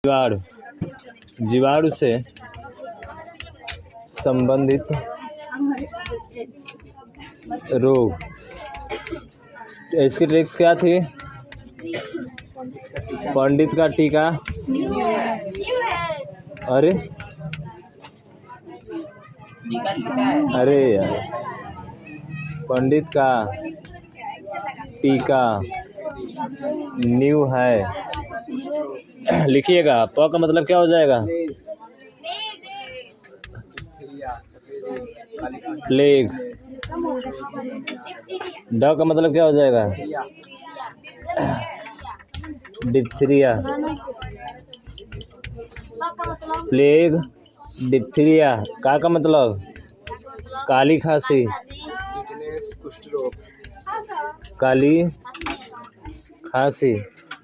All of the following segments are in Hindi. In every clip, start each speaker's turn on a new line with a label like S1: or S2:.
S1: जीवाणु जीवाणु से संबंधित रोग। इसकी ट्रिक्स क्या थी? पंडित का टीका। अरे अरे यार, पंडित का टीका न्यू है। लिखिएगा। प का मतलब क्या हो जाएगा? प्लेग। ड का मतलब क्या हो जाएगा? डिप्थीरिया। Plague, diphtheria. का मतलब? काली खांसी, काली खांसी।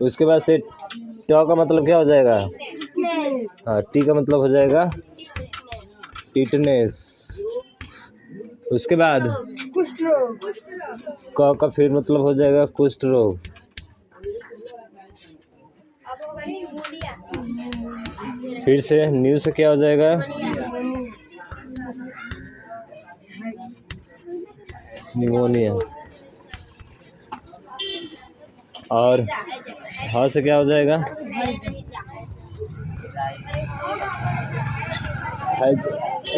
S1: उसके बाद से ट का मतलब क्या हो जाएगा? हाँ, टी का मतलब हो जाएगा टिटनेस। उसके बाद
S2: कुष्ठ रोग।
S1: क का फिर मतलब हो जाएगा कुष्ठ रोग। फिर से न्यू से क्या हो जाएगा? निमोनिया। और ह से क्या हो जाएगा?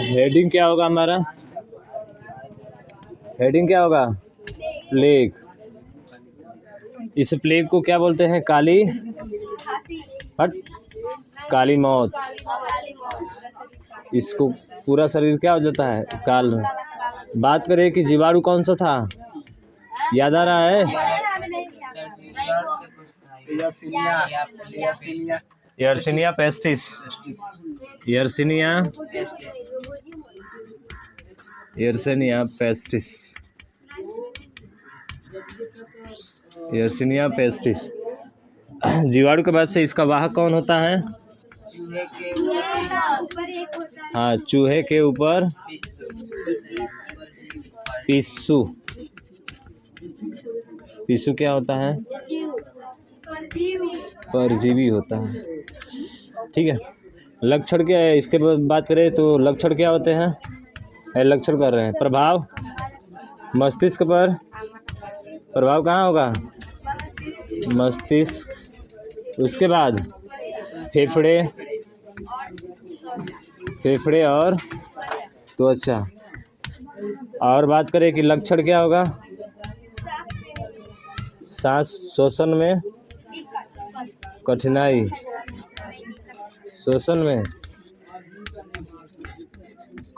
S1: हेडिंग क्या होगा हमारा? हेडिंग क्या होगा? प्लेग। इस प्लेग को क्या बोलते हैं? काली काली मौत। इसको पूरा शरीर क्या हो जाता है? काल। बात करें कि जीवाणु कौन सा था? याद आ रहा है? Yersinia pestis. Yersinia pestis. Yersinia pestis. जीवाणु के बाद से इसका वाहक कौन होता है? हाँ, चूहे के ऊपर पिस्सू। पिस्सू क्या होता है? परजीवी होता है। ठीक है। लक्षण क्या है? इसके बात करें तो लक्षण क्या होते हैं? लक्षण कर रहे हैं। प्रभाव मस्तिष्क पर। प्रभाव कहाँ होगा? मस्तिष्क। उसके बाद फेफड़े और त्वचा। और बात करें कि लक्षण क्या होगा? सांस श्वसन में कठिनाई। श्वसन में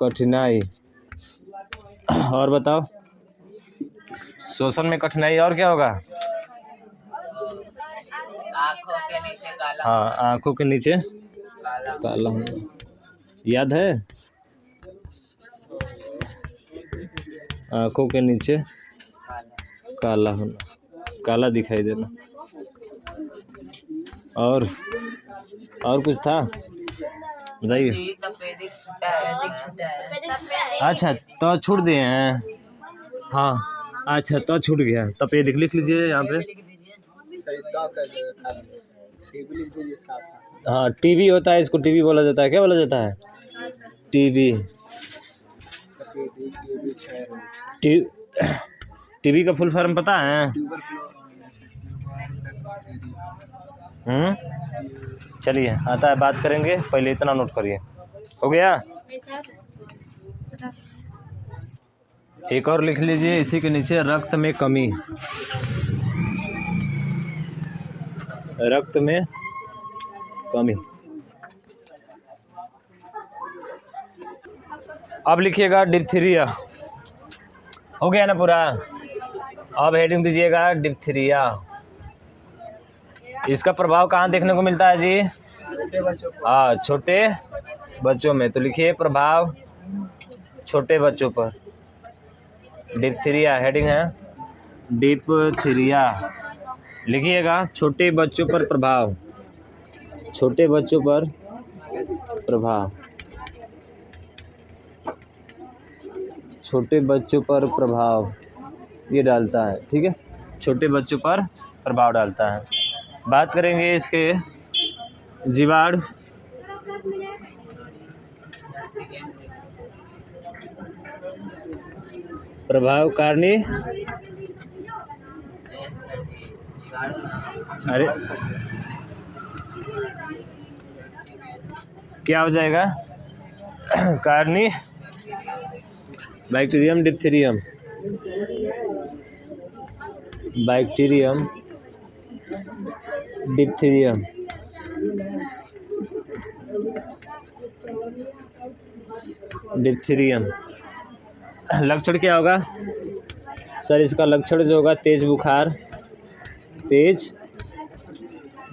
S1: कठिनाई। और बताओ, श्वसन में कठिनाई। और क्या होगा? हाँ, आंखों के नीचे काला होना। याद है? आंखों के नीचे काला होना, काला दिखाई देना। और कुछ था? बताइए। अच्छा, तो छूट दिए हैं। हाँ, अच्छा, तो छूट गया। तपेदिक लिख लीजिए यहाँ पे। हाँ, टीबी होता है। इसको टीबी बोला जाता है। क्या बोला जाता है? टीबी। टीबी का फुल फॉर्म पता है? चलिए, आता है, बात करेंगे। पहले इतना नोट करिए। हो गया? एक और लिख लीजिए इसी के नीचे। रक्त में कमी। रक्त में कमी। अब लिखिएगा डिप्थीरिया। हो गया ना पूरा? अब हेडिंग दीजिएगा डिप्थीरिया। इसका प्रभाव कहाँ देखने को मिलता है जी? हाँ, छोटे बच्चों में। तो लिखिए प्रभाव छोटे बच्चों पर। डिप्थीरिया हेडिंग है। डिप्थीरिया लिखिएगा। छोटे बच्चों पर प्रभाव। छोटे बच्चों पर प्रभाव। छोटे बच्चों पर प्रभाव ये डालता है। ठीक है, छोटे बच्चों पर प्रभाव डालता है। बात करेंगे जीवाणु, प्रभावकारिणी, अरे क्या हो जाएगा, कारणी, बैक्टीरियम डिप्थीरियम, बैक्टीरियम डिप्थीरियम, डिप्थीरियम। लक्षण क्या होगा सर इसका? लक्षण जो होगा तेज बुखार, तेज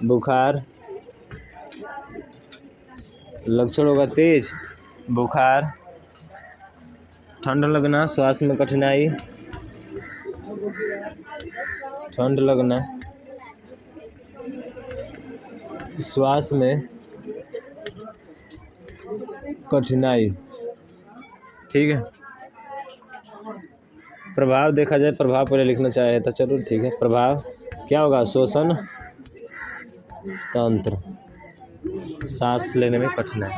S1: बुखार, लक्षण होगा तेज बुखार, ठंड लगना, श्वास में कठिनाई, ठंड लगना, श्वास में कठिनाई। ठीक है, प्रभाव देखा जाए, प्रभाव पहले लिखना चाहे तो चलो ठीक है। प्रभाव क्या होगा? श्वसन तंत्र, सांस लेने में कठिनाई।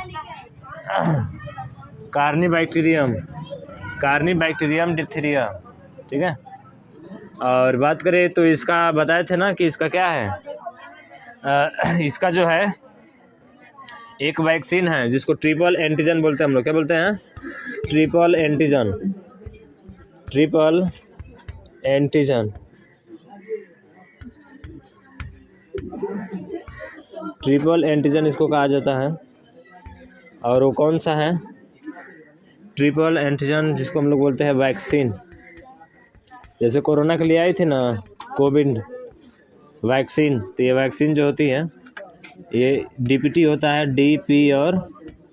S1: कारणी बैक्टीरियम, कारणी बैक्टीरियम डिप्थीरिया। ठीक है, और बात करें तो इसका बताए थे ना कि इसका क्या है, इसका जो है एक वैक्सीन है जिसको ट्रिपल एंटीजन बोलते हैं हम लोग। क्या बोलते हैं? Triple antigen, triple antigen, triple antigen इसको कहा जाता है। और वो कौन सा है? ट्रिपल एंटीजन जिसको हम लोग बोलते हैं वैक्सीन। जैसे कोरोना के लिए आई थी ना कोविड वैक्सीन, तो ये वैक्सीन जो होती है ये डीपीटी होता है, डीपी और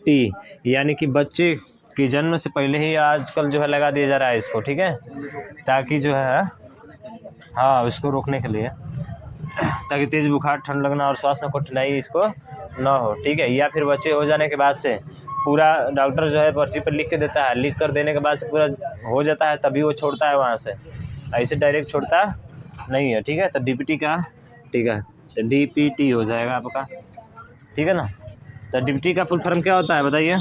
S1: टी, यानी कि बच्चे के जन्म से पहले ही आजकल जो है लगा दिया जा रहा है इसको। ठीक है, ताकि जो है हाँ उसको रोकने के लिए, ताकि तेज़ बुखार, ठंड लगना और श्वास में कठिनाई इसको ना हो। ठीक है, या फिर बच्चे हो जाने के बाद से पूरा डॉक्टर जो है पर्ची पर लिख के देता है, लिख कर देने के बाद से पूरा हो जाता है तभी वो छोड़ता है वहाँ से, ऐसे डायरेक्ट छोड़ता नहीं है। ठीक है, तो डीपीटी का, ठीक है, तो डीपीटी हो जाएगा आपका। ठीक है ना, तो डीपीटी का फुल फॉर्म क्या होता है बताइए?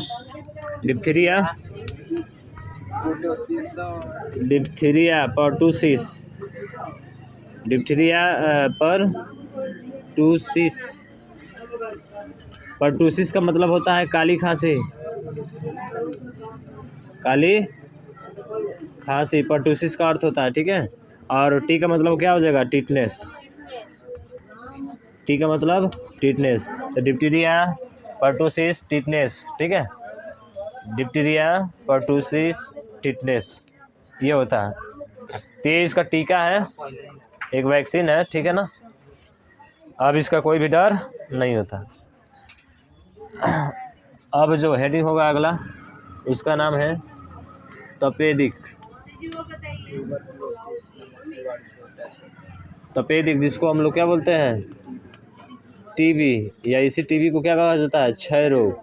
S1: Diphtheria, diphtheria pertussis, diphtheria pertussis. Pertussis का मतलब होता है काली खांसी, काली खांसी पर्टुसिस का अर्थ होता है। ठीक है, और टी का मतलब क्या हो जाएगा? टिटनेस, टी का मतलब टिटनेस, तो डिप्थीरिया पर्टुसिस टिटनेस। ठीक है, डिप्थीरिया पर्टुसिस टिटनेस ये होता है। तो ये इसका टीका है, एक वैक्सीन है। ठीक है ना, अब इसका कोई भी डर नहीं होता। अब जो हेडिंग होगा अगला, उसका नाम है तपेदिक, तपेदिक जिसको हम लोग क्या बोलते हैं? टीबी, या इसी टीबी को क्या कहा जाता है? क्षय रोग।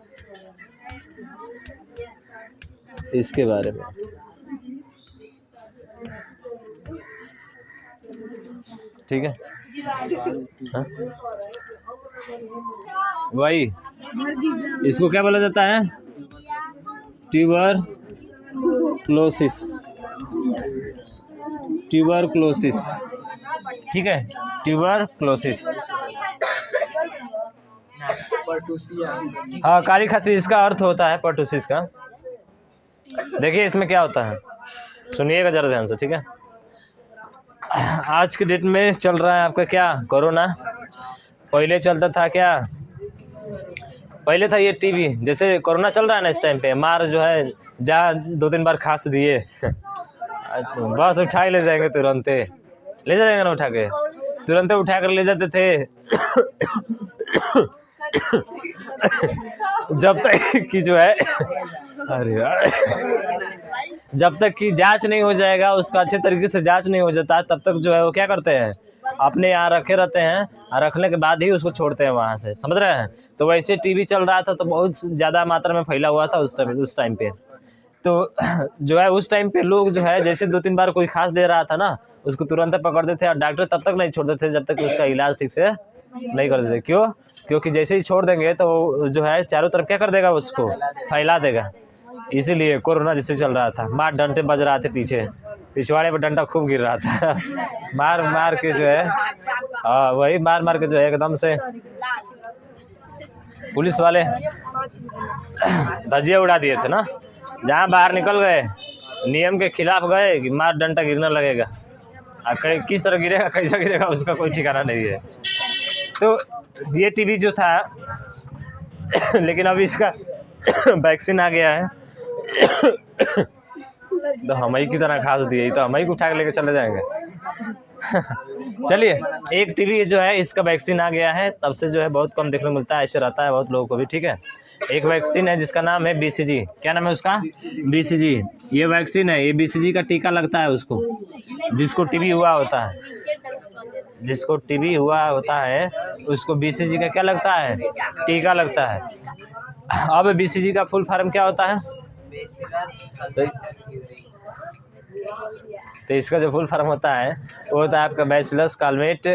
S1: इसके बारे में ठीक है, हाँ? वही इसको क्या बोला जाता है? Tuberculosis, tuberculosis. ठीक है, ट्यूबरक्लोसिस। हाँ, काली खांसी इसका अर्थ होता है पर्टुसिस का। देखिए इसमें क्या होता है, सुनिएगा जरा ध्यान से। ठीक है, आज के डेट में चल रहा है आपका क्या? कोरोना। पहले चलता था क्या? पहले था ये टीबी। जैसे कोरोना चल रहा है ना इस टाइम पे, मार जो है जहाँ 2-3 बार खांस दिए बस उठा के ले जाएंगे, तुरंत ले जाएंगे ना, उठा के तुरंत उठा कर ले जाते थे जब तक कि जो है अरे यार, जब तक कि जांच नहीं हो जाएगा, उसका अच्छे तरीके से जांच नहीं हो जाता, तब तक जो है वो क्या करते हैं? अपने यहाँ रखे रहते हैं, और रखने के बाद ही उसको छोड़ते हैं वहाँ से। समझ रहे हैं? तो वैसे टीबी चल रहा था तो बहुत ज़्यादा मात्रा में फैला हुआ था उस टाइम पे। तो जो है उस टाइम पे लोग जो है जैसे 2-3 बार कोई खांस दे रहा था ना, उसको तुरंत पकड़ते थे और डॉक्टर तब तक नहीं छोड़ते थे जब तक उसका इलाज ठीक से नहीं कर देते। क्यों? क्योंकि जैसे ही छोड़ देंगे तो वो जो है चारों तरफ क्या कर देगा, उसको फैला देगा। इसीलिए कोरोना जिससे चल रहा था, मार डंडे बज रहा थे, पीछे पिछवाड़े पर डंडा खूब गिर रहा था मार मार के जो है, हाँ वही मार मार के जो है एकदम से पुलिस वाले धजिया उड़ा दिए थे ना। जहाँ बाहर निकल गए, नियम के खिलाफ गए कि मार डंडा गिरने लगेगा। अब किस तरह गिरेगा, कैसा गिरेगा, उसका कोई ठिकाना नहीं है। तो ये टीबी जो था लेकिन अब इसका वैक्सीन आ गया है तो हम ही की तरह खास दिए, तो हम ही को उठा के लेके चले जाएंगे चलिए, एक टीबी जो है इसका वैक्सीन आ गया है, तब से जो है बहुत कम देखने को मिलता है, ऐसे रहता है बहुत लोगों को भी। ठीक है, एक वैक्सीन है जिसका नाम है BCG। क्या नाम है उसका? BCG। ये वैक्सीन है, ये BCG का टीका लगता है उसको, जिसको टीबी हुआ होता है, जिसको टीबी हुआ होता है उसको BCG का क्या लगता है? टीका लगता है। अब BCG का फुल फॉर्म क्या होता है? तो इसका जो फुल फॉर्म होता है वो होता है आपका बैसिलस कालमेट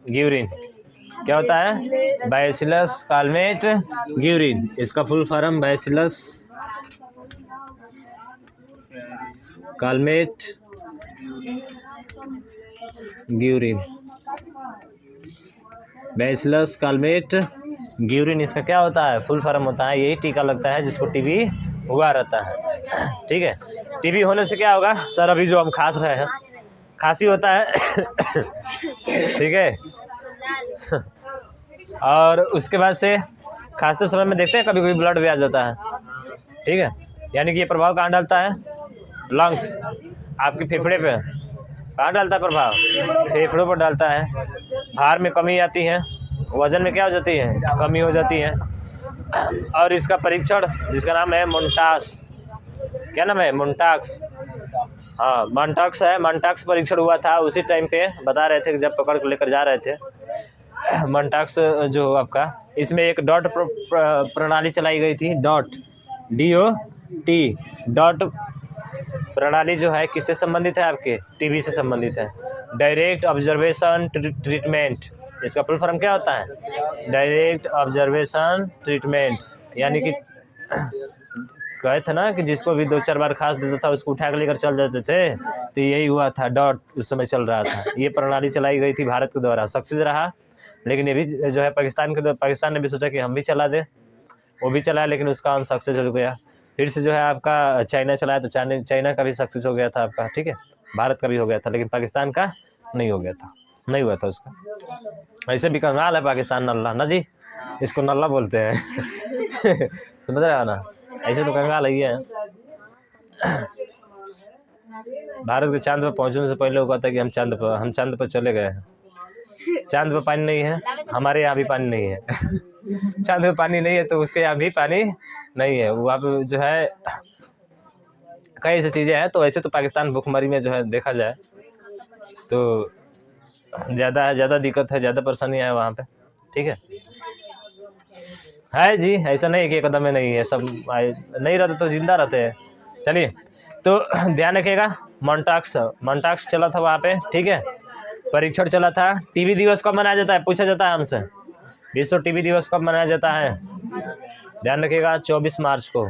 S1: ग्यूरिन। क्या होता है? Bacillus Calmette Guerin. इसका full form bacillus Calmette Guerin. Bacillus Calmette Guerin इसका क्या होता है? फुल फॉर्म होता है। यही टीका लगता है जिसको टीबी हुआ रहता है। ठीक है, टीबी होने से क्या होगा सर? अभी जो हम खांस रहे हैं, खांसी होता है ठीक है और उसके बाद से खांसते समय में देखते हैं कभी कभी ब्लड भी आ जाता है। ठीक है, यानी कि ये प्रभाव कहाँ डालता है? लंग्स, आपके फेफड़े पे कहाँ डालता है प्रभाव? फेफड़ों पर डालता है। भार में कमी आती है, वजन में क्या हो जाती है? कमी हो जाती है। और इसका परीक्षण जिसका नाम है मोन्टास, क्या नाम है? मोन्टाक्स। हाँ मोन्टाक्स है, मोन्टाक्स परीक्षण हुआ था उसी टाइम पे, बता रहे थे कि जब पकड़ के लेकर जा रहे थे। मोन्टाक्स जो आपका, इसमें एक डॉट प्रणाली चलाई गई थी, डॉट DOT डॉट प्रणाली जो है किससे संबंधित है? आपके टीबी से संबंधित है। डायरेक्ट ऑब्जर्वेशन ट्रीटमेंट, इसका फुल फॉर्म क्या होता है? Direct observation treatment. यानी कि कहे थे ना कि जिसको भी 2-4 बार खांस देता था उसको उठा के लेकर चल जाते थे, तो यही हुआ था, डॉट उस समय चल रहा था। ये प्रणाली चलाई गई थी भारत के द्वारा, सक्सेस रहा। लेकिन ये भी जो है पाकिस्तान ने भी सोचा कि हम भी चला दें, वो भी चलाया लेकिन उसका अनसक्सेस हो गया। फिर से जो है आपका चाइना चलाया तो चाइना का भी सक्सेस हो गया था आपका। ठीक है, भारत का भी हो गया था लेकिन पाकिस्तान का नहीं हो गया था, नहीं हुआ था उसका। ऐसे भी कंगाल है पाकिस्तान, नल्ला ना जी, इसको नल्ला बोलते हैं समझ रहे हो ना? ऐसे तो कंगाल ही है। भारत के चांद पर पहुंचने से पहले वो कहता है कि हम चांद पर चले गए हैं। चांद पर पानी नहीं है, हमारे यहाँ भी पानी नहीं है चांद पे पानी नहीं है तो उसके यहाँ भी पानी नहीं है। वो आप जो है कई ऐसी चीज़ें हैं। तो ऐसे तो पाकिस्तान भूखमरी में जो है देखा जाए तो ज़्यादा दिक्कत है, ज़्यादा परेशानी है वहाँ पे। ठीक है जी, ऐसा नहीं कि एकदम में नहीं है, सब नहीं रहते तो जिंदा रहते हैं। चलिए, तो ध्यान रखिएगा, मोन्टाक्स चला था वहाँ पे। ठीक है, परीक्षण चला था। टीबी दिवस कब मनाया जाता है? पूछा जाता है हमसे, विश्व टीबी दिवस कब मनाया जाता है? ध्यान रखिएगा, 24 मार्च को।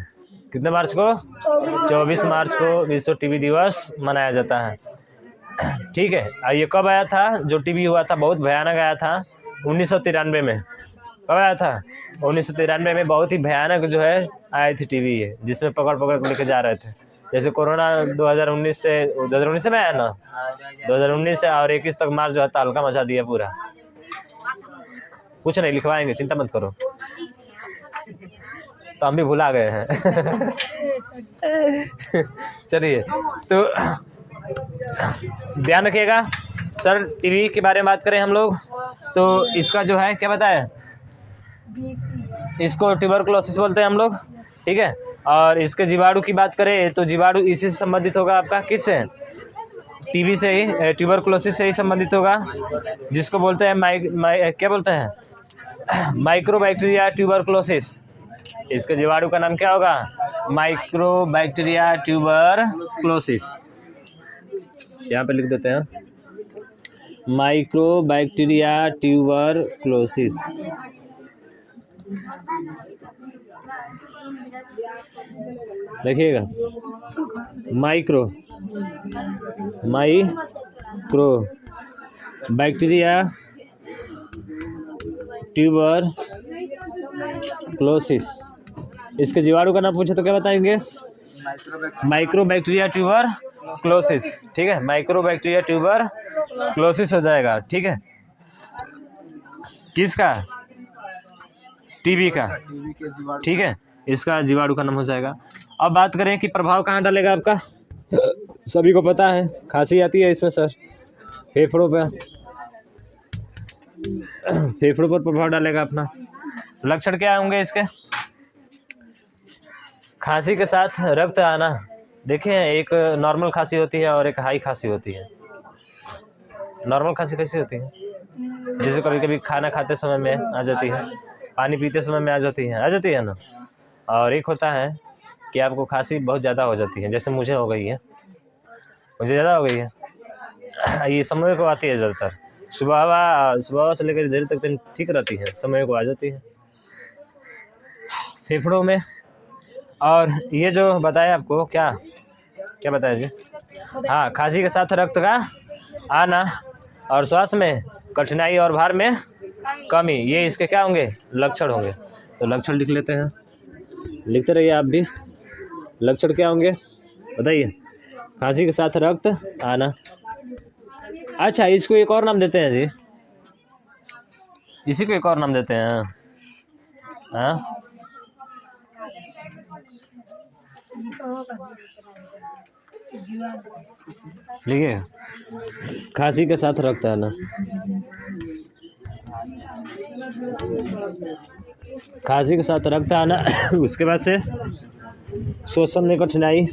S1: कितने मार्च को? 24 मार्च को विश्व टीबी दिवस मनाया जाता है। ठीक है, ये कब आया था? जो टीबी हुआ था बहुत भयानक आया था 1993 में। कब आया था? 1993 में बहुत ही भयानक जो है आई थी टीबी, ये जिसमें पकड़ के लेके जा रहे थे। जैसे कोरोना 2019 में आया ना, 2019 से और 21 तक मार्च जो है तहलका मचा दिया पूरा। कुछ नहीं लिखवाएंगे, चिंता मत करो, तो हम भी भुला गए हैं चलिए, तो ध्यान रखिएगा सर। टीबी के बारे में बात करें हम लोग तो इसका जो है क्या बताया, इसको ट्यूबरकुलोसिस बोलते हैं हम लोग। ठीक है, और इसके जीवाणु की बात करें तो जीवाणु इसी से संबंधित होगा आपका, किससे? टीबी से ही, ट्यूबरकुलोसिस से ही संबंधित होगा, जिसको बोलते हैं क्या बोलते हैं? Mycobacteria tuberculosis. इसके जीवाणु का नाम क्या होगा? Mycobacteria tuberculosis. यहाँ पे लिख देते हैं माइक्रोबैक्टीरिया ट्यूबरक्लोसिस। देखिएगा, माइक्रो बैक्टीरिया ट्यूबरक्लोसिस। इसके जीवाणु का नाम पूछे तो क्या बताएंगे? Mycobacteria tuberculosis. ठीक है, माइक्रोबैक्टीरिया ट्यूबरक्लोसिस हो जाएगा। ठीक है, किसका? टीबी का। ठीक है, इसका जीवाणु का नाम हो जाएगा। अब बात करें कि प्रभाव कहाँ डालेगा आपका। सभी को पता है, खांसी आती है इसमें सर, फेफड़ों पर प्रभाव डालेगा अपना। लक्षण क्या होंगे इसके? खांसी के साथ रक्त आना। देखिए, एक नॉर्मल खांसी होती है और एक हाई खांसी होती है। नॉर्मल खांसी कैसी होती है? जैसे कभी कभी खाना खाते समय में आ जाती है, पानी पीते समय में आ जाती है ना। और एक होता है कि आपको खांसी बहुत ज़्यादा हो जाती है, जैसे मुझे हो गई है, मुझे ज़्यादा हो गई है। ये समय को आती है ज़्यादातर, सुबह से लेकर देर तक ठीक रहती है, समय को आ जाती है फेफड़ों में। और ये जो बताया आपको, क्या बताया जी? हाँ, खांसी के साथ रक्त का आना और श्वास में कठिनाई और भार में कमी, ये इसके क्या होंगे? लक्षण होंगे। तो लक्षण लिख लेते हैं, लिखते रहिए आप भी। लक्षण क्या होंगे बताइए? खांसी के साथ रक्त आना। अच्छा, इसको एक और नाम देते हैं जी, इसी को एक और नाम देते हैं। हाँ, लिखिए, खांसी के साथ रक्त आना। खांसी के साथ रक्त आना उसके बाद से श्वसन में कठिनाई,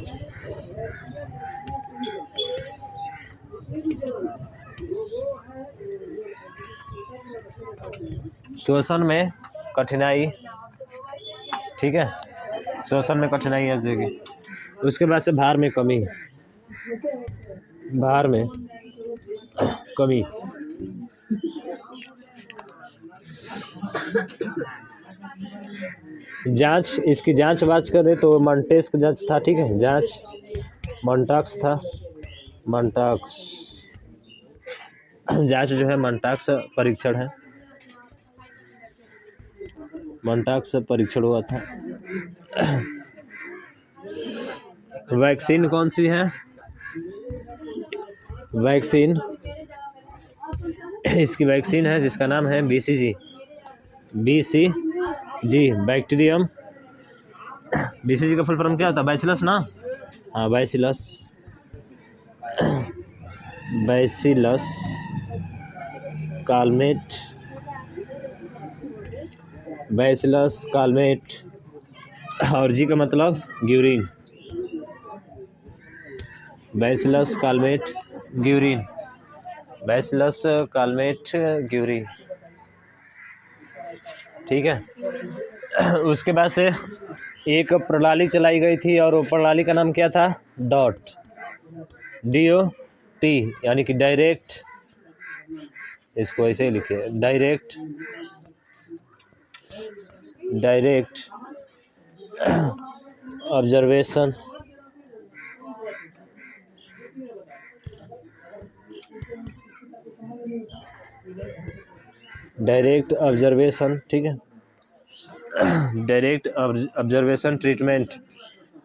S1: श्वसन में कठिनाई। ठीक है, श्वसन में कठिनाई आ जाएगी। उसके बाद से भार में कमी, जांच, इसकी जांच करें तो मॉन्टेक्स जांच था। ठीक है, जांच मॉन्टाक्स था, मॉन्टाक्स जांच जो है मॉन्टाक्स परीक्षण है, मॉन्टाक्स परीक्षण हुआ था। वैक्सीन कौन सी है? वैक्सीन, इसकी वैक्सीन है जिसका नाम है BCG, बैक्टीरियम। BCG का फुल फॉर्म क्या होता है? बैसिलस ना? हाँ, बैसिलस कालमेट, और जी का मतलब ग्यूरिन, बैसिलस कालमेट ग्यूरिन। ठीक है, उसके बाद से एक प्रणाली चलाई गई थी और वो प्रणाली का नाम क्या था? DOT, यानी कि डायरेक्ट, इसको ऐसे ही लिखिए, डायरेक्ट ऑब्जर्वेशन ठीक है, डायरेक्ट ऑब्जर्वेशन ट्रीटमेंट,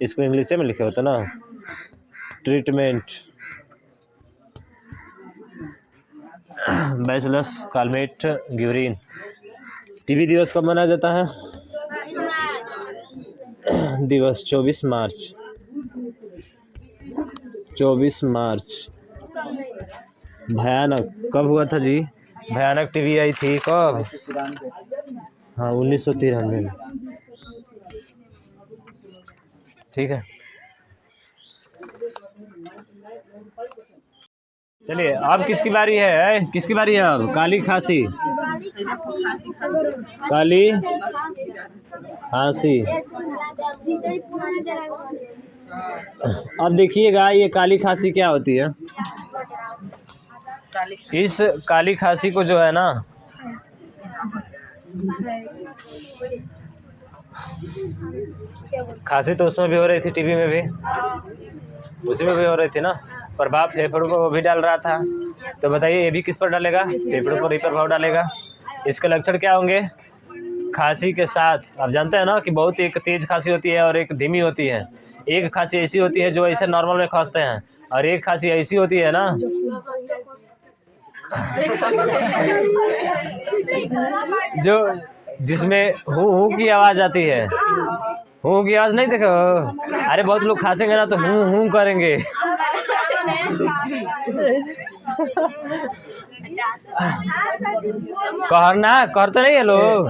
S1: इसको इंग्लिश में लिखे होता ना, treatment. Bacillus Calmette Guérin. TB दिवस कब मनाया जाता है? दिवस 24 मार्च। भयानक कब हुआ था जी? भयानक टीबी आई थी कब? हाँ, 1993 में। ठीक है, चलिए अब किसकी बारी है? किसकी बारी है अब? काली खांसी, अब देखिएगा, ये काली खांसी क्या होती है? इस काली खांसी को जो है ना, खांसी तो उसमें भी हो रही थी, टीबी में भी, उसी में भी हो रही थी ना। प्रभाव फेफड़ों पर वो भी डाल रहा था। तो बताइए ये भी किस पर डालेगा? फेफड़ों पर ही प्रभाव डालेगा। इसके लक्षण क्या होंगे? खांसी के साथ आप जानते हैं ना कि बहुत एक तेज खांसी होती है और एक धीमी होती है। एक खांसी ऐसी होती है जो ऐसे नॉर्मल में खांसते हैं, और एक खांसी ऐसी होती है ना जो जिसमें हूँ की आवाज आती है। हूँ की आवाज नहीं देखो? अरे बहुत लोग खांसेंगे ना तो हूँ करेंगे। कहना करते नहीं है लोग,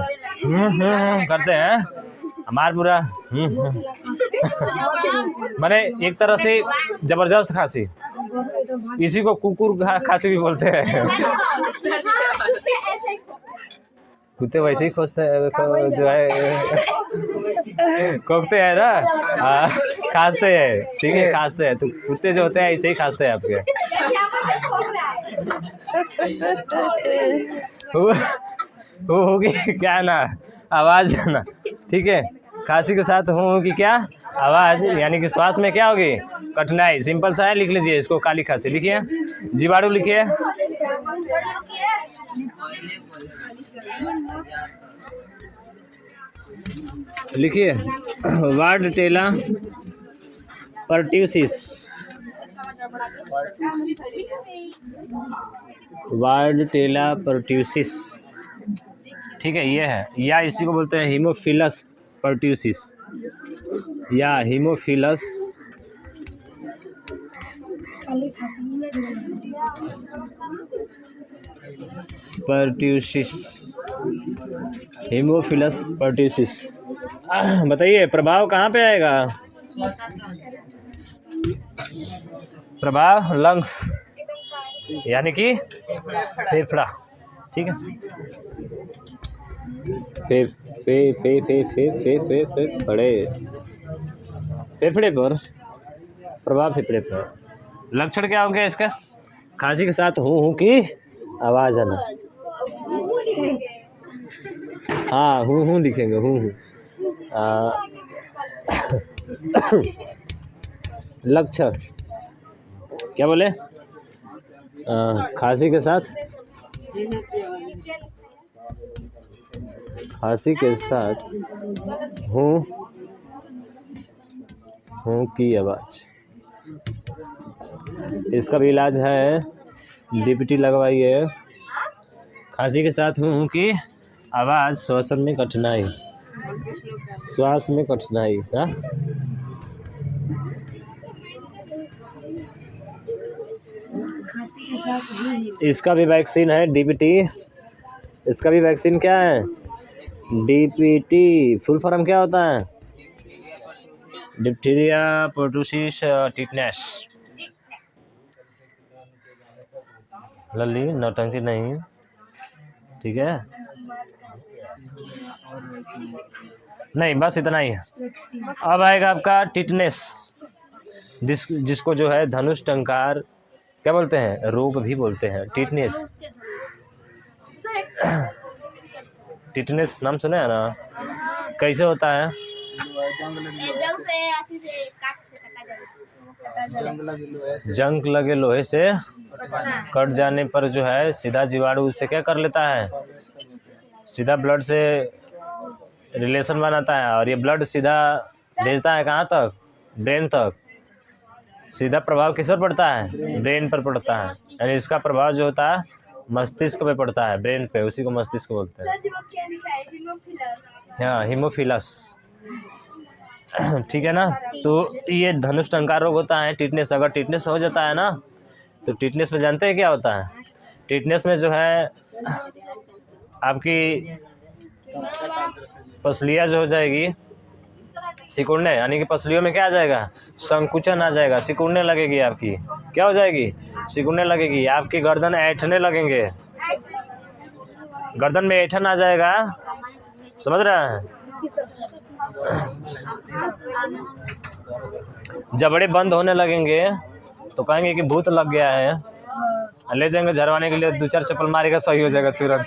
S1: करते हैं। हमार पूरा मैंने एक तरह से जबरदस्त खांसी, इसी को कुकुर खांसी भी बोलते हैं। कुत्ते वैसे ही खोजते हैं, जो है खोखते हैं ना, खांसते हैं, ठीक है, खांसते हैं। तो कुत्ते जो होते हैं ऐसे ही खांसते हैं आपके। होगी क्या ना आवाज ना, ठीक है। खांसी के साथ होगी क्या आवाज, यानी कि श्वास में क्या होगी? कठिनाई। सिंपल सा है, लिख लीजिए इसको, काली खांसी लिखिए। जीवाणु लिखिए, लिखिए वार्डटेला पर्ट्यूसिस, वार्डटेला पर्ट्यूसिस, ठीक है, ये है। या इसी को बोलते हैं हीमोफिलस पर्ट्यूसिस, या हीमोफिलस पर्ट्यूसिस, हीमोफिलस पर्ट्यूसिस। बताइए प्रभाव कहाँ पे आएगा? प्रभाव लंग्स, यानी कि फेफड़ा, ठीक है। फेफड़े पर प्रभाव, फेफड़े पर। लक्षण क्या होंगे इसका? खांसी के साथ हूँ की आवाज आना। हाँ, हूँ लिखेंगे, हूँ। लक्षण क्या बोले? खांसी के साथ, खांसी के साथ हूँ की आवाज। इसका भी इलाज है, डीपीटी लगवाइए। खांसी के साथ हूँ की आवाज, श्वसन में कठिनाई, श्वास में कठिनाई। हाँ, इसका भी वैक्सीन है, डीपीटी। इसका भी वैक्सीन क्या है? डीपीटी। फुल फॉर्म क्या होता है? Diphtheria, pertussis, tetanus. लल्ली, नौटंकी नहीं, ठीक है, नहीं, बस इतना ही है। अब आएगा आपका टिटनेस, जिसको जो है धनुष टंकार क्या बोलते हैं? रोग भी बोलते हैं, टिटनेस। टिटनेस नाम सुना है ना? कैसे होता है? जंग लगे लोहे से कट जाने पर जो है सीधा जीवाणु उससे क्या कर लेता है? सीधा ब्लड से रिलेशन बनाता है, और ये ब्लड सीधा भेजता है कहाँ तक? ब्रेन तक। सीधा प्रभाव किस पर पड़ता है? ब्रेन पर पड़ता है, यानी इसका प्रभाव जो होता है मस्तिष्क पे पड़ता है, ब्रेन पे, उसी को मस्तिष्क बोलते हैं। हाँ, हीमोफिलस, ठीक है ना। तो ये धनुष टंकार रोग होता है, टिटनेस। अगर टिटनेस हो जाता है ना, तो टिटनेस में जानते हैं क्या होता है? टिटनेस में जो है आपकी पसलियाँ जो हो जाएगी सिकुड़ने, यानी कि पसलियों में क्या आ जाएगा? संकुचन आ जाएगा, सिकुड़ने लगेगी आपकी। क्या हो जाएगी? सिकुड़ने लगेगी। आपकी गर्दन ऐंठने लगेंगे, गर्दन में ऐंठन आ जाएगा, समझ रहे हैं? जबड़े बंद होने लगेंगे तो कहेंगे कि भूत लग गया है, ले जाएंगे झरवाने के लिए, 2-4 चप्पल मारेगा सही हो जाएगा तुरंत।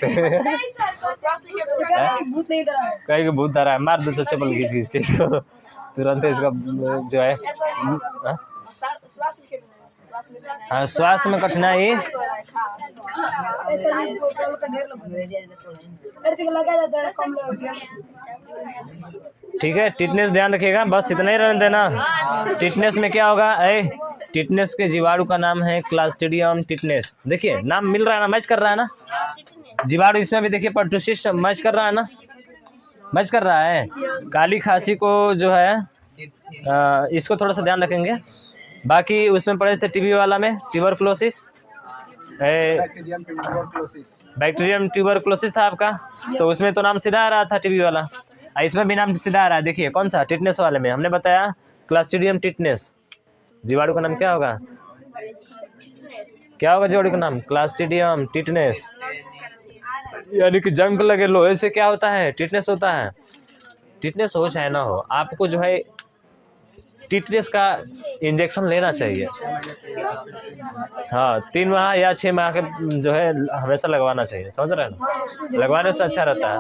S1: कहीं भूत धरा है, मार 2 चप्पल घींच के तुरंत इसका जो है। हाँ, श्वास में कठिनाई, ठीक है। टिटनेस ध्यान रखिएगा, बस इतना ही रहने देना। टिटनेस में क्या होगा, टिटनेस के जीवाणु का नाम है क्लास्ट्रीडियम टिटनेस। देखिए नाम मिल रहा है ना, मैच कर रहा है ना जीवाणु। इसमें भी देखिए पर्टुसिस मैच कर रहा है ना, मैच कर रहा है। काली खांसी को जो है इसको थोड़ा सा ध्यान रखेंगे। बाकी उसमें पढ़े थे टीबी वाला में ट्यूबरकुलोसिस, बैक्टीरियम ट्यूबरकुलोसिस था आपका, तो उसमें तो नाम सीधा आ रहा था टीबी वाला। इसमें भी नाम सीधा आ रहा है। देखिए कौन सा, टिटनेस वाले में हमने बताया क्लास्ट्रीडियम टिटनेस। जीवाणु का नाम क्या होगा, क्या होगा जीवाणु का नाम, क्लास्ट्रीडियम टिटनेस। यानी कि जंग लगे लोहे से क्या होता है, टिटनेस होता है। टिटनेस हो चाहे ना हो, आपको जो है टिटनेस का इंजेक्शन लेना चाहिए। हाँ, 3 माह या 6 माह के जो है हमेशा लगवाना चाहिए, समझ रहे हैं ना, लगवाने से अच्छा रहता है।